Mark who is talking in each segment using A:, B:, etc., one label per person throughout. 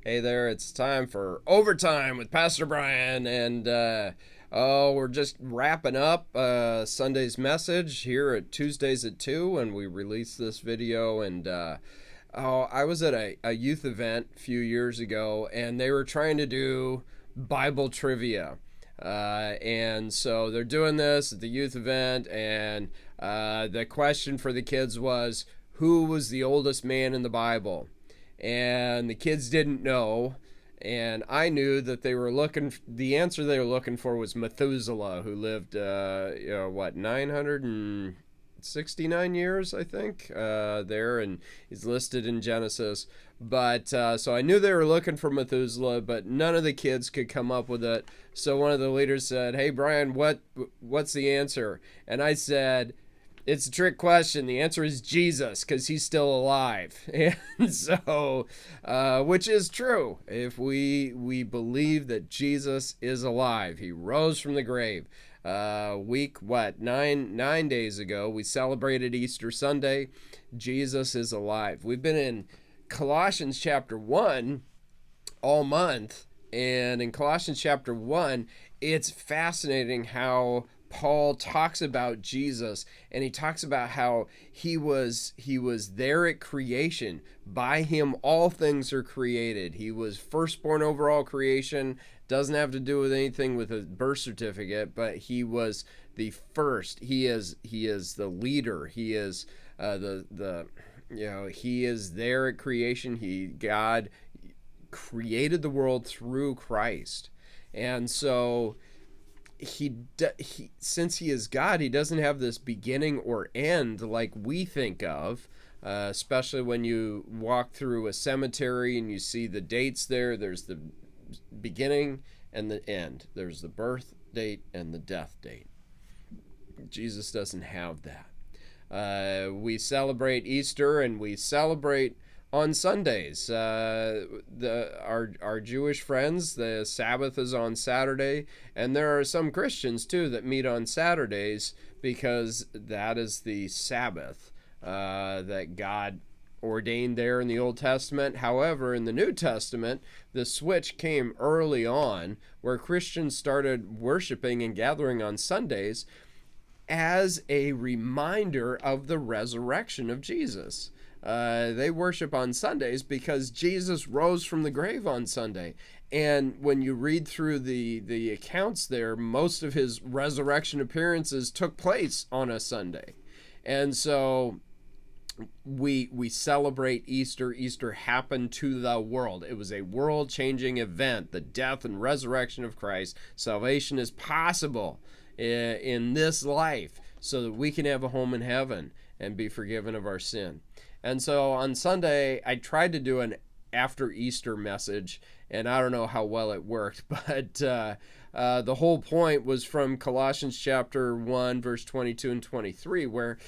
A: Hey there, it's time for Overtime with Pastor Brian, and we're just wrapping up Sunday's message here at Tuesdays at 2, and we released this video, and I was at a youth event a few years ago, and they were trying to do Bible trivia. And so they're doing this at the youth event, and the question for the kids was, who was the oldest man in the Bible? And the kids didn't know, and I knew that the answer they were looking for was Methuselah, who lived 969 years, I think, there, and he's listed in Genesis. But so I knew they were looking for Methuselah, but none of the kids could come up with it. So one of the leaders said, "Hey Brian, what's the answer?" And I said, "It's a trick question. The answer is Jesus, because he's still alive." And so, which is true. If we believe that Jesus is alive, he rose from the grave. Nine days ago, we celebrated Easter Sunday. Jesus is alive. We've been in Colossians chapter 1 all month. And in Colossians chapter 1, it's fascinating how Paul talks about Jesus, and he talks about how he was there at creation. By him all things are created. He was firstborn over all creation. Doesn't have to do with anything with a birth certificate, but he was the first. He is the leader. He is he is there at creation. God created the world through Christ. And so since he is God, he doesn't have this beginning or end like we think of, especially when you walk through a cemetery and you see the dates there. There's the beginning and the end. There's the birth date and the death date. Jesus doesn't have that. We celebrate Easter, and we celebrate on Sundays. Our Jewish friends, the Sabbath is on Saturday, and there are some Christians too that meet on Saturdays because that is the Sabbath that God ordained there in the Old Testament. However, in the New Testament, the switch came early on where Christians started worshiping and gathering on Sundays as a reminder of the resurrection of Jesus. They worship on Sundays because Jesus rose from the grave on Sunday. And when you read through the accounts there, most of his resurrection appearances took place on a Sunday. And so we celebrate Easter. Easter happened to the world. It was a world-changing event, the death and resurrection of Christ. Salvation is possible in this life so that we can have a home in heaven and be forgiven of our sin. And so on Sunday, I tried to do an after Easter message, and I don't know how well it worked, but the whole point was from Colossians chapter 1, verse 22 and 23, where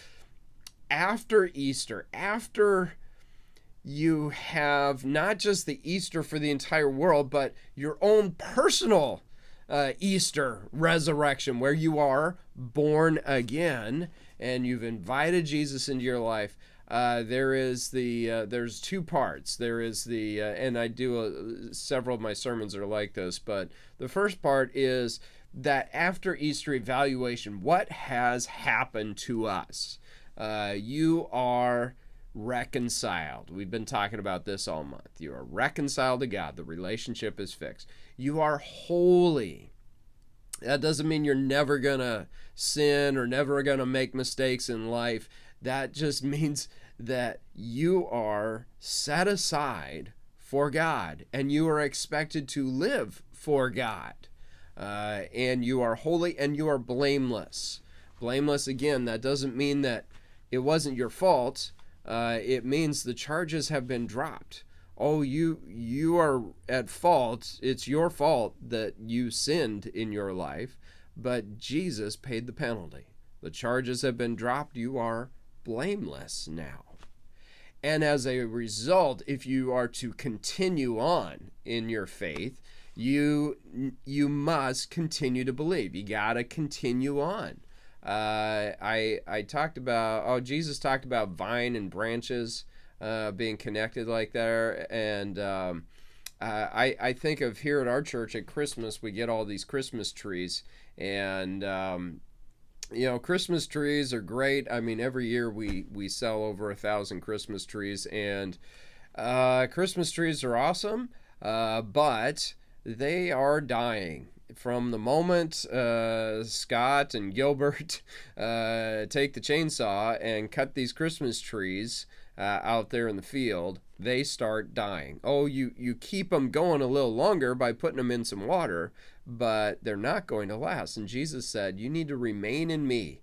A: after Easter, after you have not just the Easter for the entire world, but your own personal Easter resurrection, where you are born again and you've invited Jesus into your life. There's two parts. There is and I do several of my sermons are like this, but the first part is that after Easter evaluation, what has happened to us? You are reconciled. We've been talking about this all month. You are reconciled to God. The relationship is fixed. You are holy. That doesn't mean you're never going to sin or never going to make mistakes in life. That just means that you are set aside for God and you are expected to live for God. And you are holy and you are blameless. Blameless, again, that doesn't mean that it wasn't your fault. It means the charges have been dropped. Oh, you are at fault. It's your fault that you sinned in your life, but Jesus paid the penalty. The charges have been dropped. You are blameless now. And as a result, if you are to continue on in your faith, you must continue to believe. You got to continue on. I talked about, Jesus talked about vine and branches being connected like there, and I think of here at our church at Christmas, we get all these Christmas trees, and Christmas trees are great. I mean, every year we sell over 1,000 Christmas trees, and Christmas trees are awesome, but they are dying. From the moment Scott and Gilbert take the chainsaw and cut these Christmas trees out there in the field, they start dying. Oh, you keep them going a little longer by putting them in some water, but they're not going to last. And Jesus said, you need to remain in me.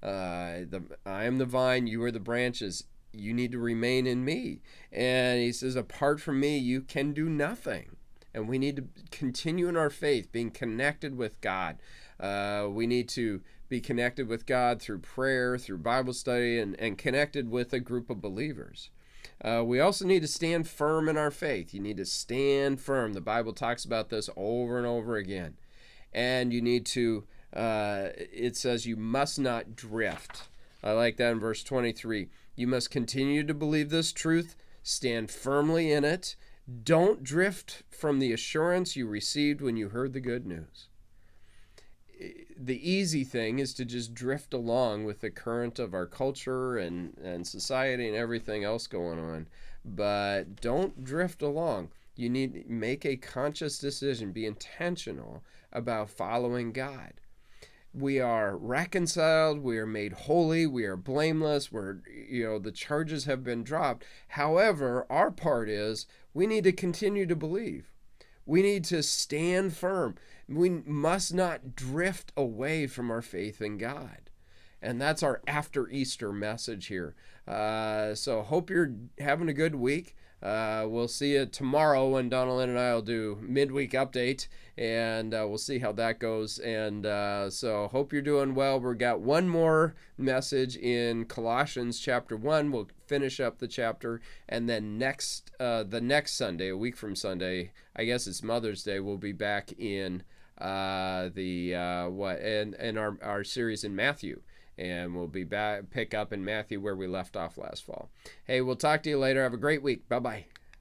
A: I am the vine, you are the branches. You need to remain in me. And he says, apart from me, you can do nothing. And we need to continue in our faith, being connected with God. We need to be connected with God through prayer, through Bible study, and connected with a group of believers. We also need to stand firm in our faith. You need to stand firm. The Bible talks about this over and over again. And you need to, it says you must not drift. I like that in verse 23. You must continue to believe this truth, stand firmly in it. Don't drift from the assurance you received when you heard the good news. The easy thing is to just drift along with the current of our culture and society and everything else going on. But don't drift along. You need to make a conscious decision, be intentional about following God. We are reconciled, we are made holy, we are blameless, the charges have been dropped. However, our part is we need to continue to believe. We need to stand firm. We must not drift away from our faith in God. And that's our after Easter message here. So hope you're having a good week. We'll see you tomorrow when Donalyn and I will do midweek update, and we'll see how that goes. And so hope you're doing well. We've got one more message in Colossians chapter 1. We'll finish up the chapter, and then the next Sunday, a week from Sunday, I guess it's Mother's Day, we'll be back in our series in Matthew. And we'll be back, pick up in Matthew where we left off last fall. Hey, we'll talk to you later. Have a great week. Bye-bye.